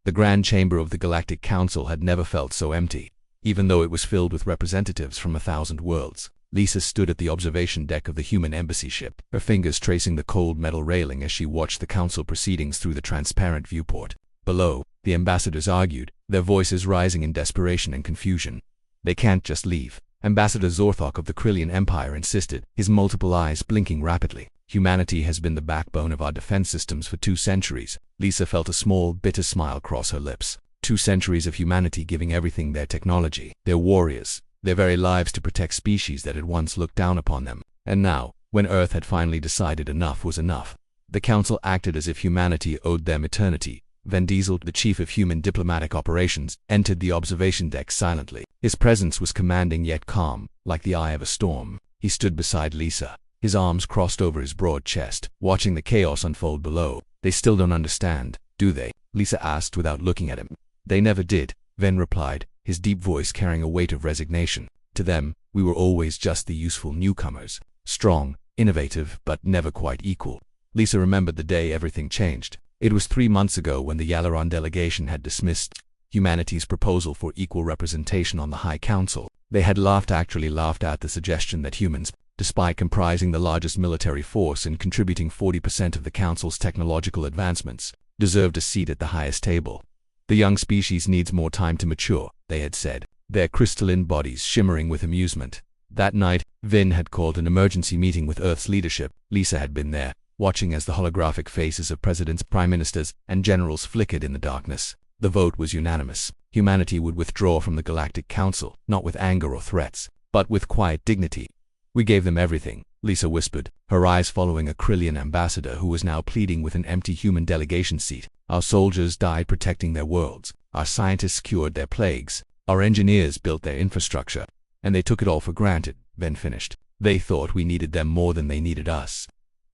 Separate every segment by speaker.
Speaker 1: The Grand Chamber of the Galactic Council had never felt so empty, even though it was filled with representatives from 1,000 worlds. Lisa stood at the observation deck of the human embassy ship, her fingers tracing the cold metal railing as she watched the council proceedings through the transparent viewport. Below, the ambassadors argued, their voices rising in desperation and confusion. They can't just leave, Ambassador Zorthok of the Krillian Empire insisted, his multiple eyes blinking rapidly. Humanity has been the backbone of our defense systems for 2 centuries. Lisa felt a small, bitter smile cross her lips. 2 centuries of humanity giving everything, their technology, their warriors, their very lives to protect species that had once looked down upon them. And now, when Earth had finally decided enough was enough, the Council acted as if humanity owed them eternity. Van Diesel, the chief of human diplomatic operations, entered the observation deck silently. His presence was commanding yet calm, like the eye of a storm. He stood beside Lisa, his arms crossed over his broad chest, watching the chaos unfold below. They still don't understand, do they? Lisa asked without looking at him. They never did, Ven replied, his deep voice carrying a weight of resignation. To them, we were always just the useful newcomers. Strong, innovative, but never quite equal. Lisa remembered the day everything changed. It was 3 months ago when the Yalaran delegation had dismissed humanity's proposal for equal representation on the High Council. They had actually laughed at the suggestion that humans, despite comprising the largest military force and contributing 40% of the Council's technological advancements, deserved a seat at the highest table. The young species needs more time to mature, they had said, their crystalline bodies shimmering with amusement. That night, Vin had called an emergency meeting with Earth's leadership. Lisa had been there, watching as the holographic faces of presidents, prime ministers, and generals flickered in the darkness. The vote was unanimous. Humanity would withdraw from the Galactic Council, not with anger or threats, but with quiet dignity. We gave them everything, Lisa whispered, her eyes following a Krillian ambassador who was now pleading with an empty human delegation seat. Our soldiers died protecting their worlds. Our scientists cured their plagues. Our engineers built their infrastructure. And they took it all for granted, Ben finished. They thought we needed them more than they needed us.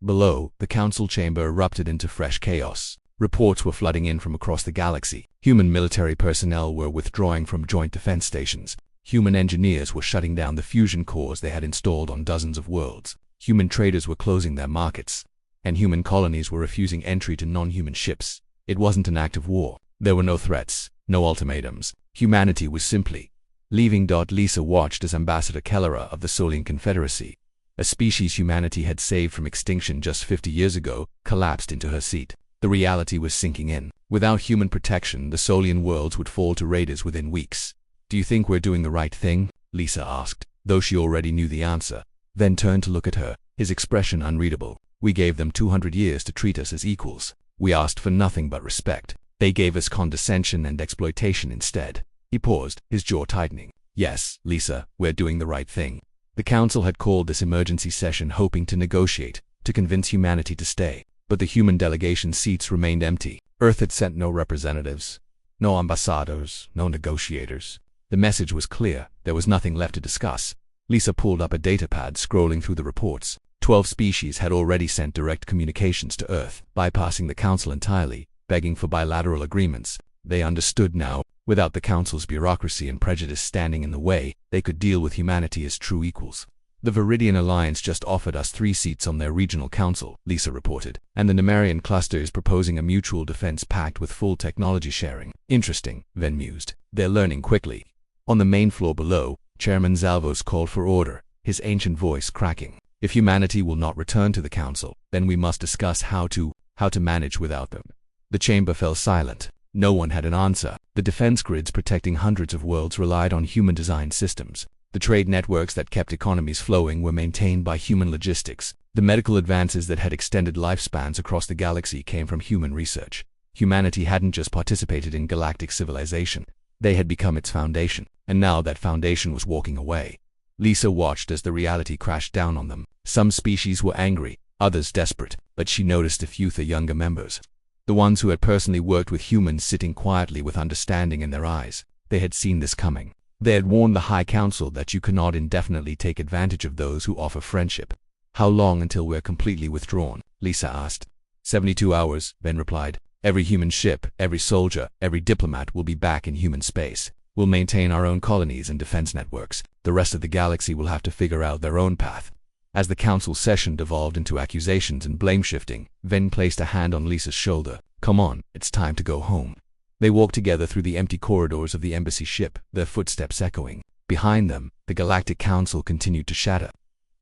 Speaker 1: Below, the council chamber erupted into fresh chaos. Reports were flooding in from across the galaxy. Human military personnel were withdrawing from joint defense stations. Human engineers were shutting down the fusion cores they had installed on dozens of worlds. Human traders were closing their markets. And human colonies were refusing entry to non-human ships. It wasn't an act of war. There were no threats, no ultimatums. Humanity was simply leaving. Lisa watched as Ambassador Kellera of the Solian Confederacy, a species humanity had saved from extinction just 50 years ago, collapsed into her seat. The reality was sinking in. Without human protection, the Solian worlds would fall to raiders within weeks. Do you think we're doing the right thing? Lisa asked, though she already knew the answer. Then turned to look at her, his expression unreadable. We gave them 200 years to treat us as equals. We asked for nothing but respect. They gave us condescension and exploitation instead. He paused, his jaw tightening. Yes, Lisa, we're doing the right thing. The council had called this emergency session hoping to negotiate, to convince humanity to stay. But the human delegation seats remained empty. Earth had sent no representatives, no ambassadors, no negotiators. The message was clear. There was nothing left to discuss. Lisa pulled up a datapad, scrolling through the reports. 12 species had already sent direct communications to Earth, bypassing the council entirely, begging for bilateral agreements. They understood now. Without the council's bureaucracy and prejudice standing in the way, they could deal with humanity as true equals. The Viridian Alliance just offered us 3 seats on their regional council, Lisa reported, and the Nemerian cluster is proposing a mutual defense pact with full technology sharing. Interesting, Ven mused. They're learning quickly. On the main floor below, Chairman Zalvos called for order, his ancient voice cracking. If humanity will not return to the council, then we must discuss how to manage without them. The chamber fell silent. No one had an answer. The defense grids protecting hundreds of worlds relied on human-designed systems. The trade networks that kept economies flowing were maintained by human logistics. The medical advances that had extended lifespans across the galaxy came from human research. Humanity hadn't just participated in galactic civilization. They had become its foundation. And now that foundation was walking away. Lisa watched as the reality crashed down on them. Some species were angry, others desperate, but she noticed a few the younger members. The ones who had personally worked with humans sitting quietly with understanding in their eyes. They had seen this coming. They had warned the High Council that you cannot indefinitely take advantage of those who offer friendship. How long until we're completely withdrawn? Lisa asked. 72 hours, Ben replied. Every human ship, every soldier, every diplomat will be back in human space. We'll maintain our own colonies and defense networks. The rest of the galaxy will have to figure out their own path. As the council session devolved into accusations and blame-shifting, Ven placed a hand on Lisa's shoulder. Come on, it's time to go home. They walked together through the empty corridors of the embassy ship, their footsteps echoing. Behind them, the Galactic Council continued to shatter.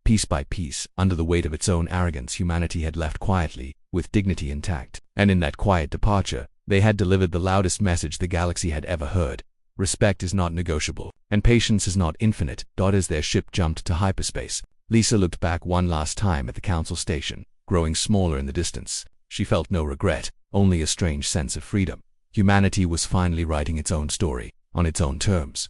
Speaker 1: Piece by piece, under the weight of its own arrogance, humanity had left quietly, with dignity intact. And in that quiet departure, they had delivered the loudest message the galaxy had ever heard. Respect is not negotiable, and patience is not infinite. As their ship jumped to hyperspace, Lisa looked back one last time at the council station, growing smaller in the distance. She felt no regret, only a strange sense of freedom. Humanity was finally writing its own story, on its own terms.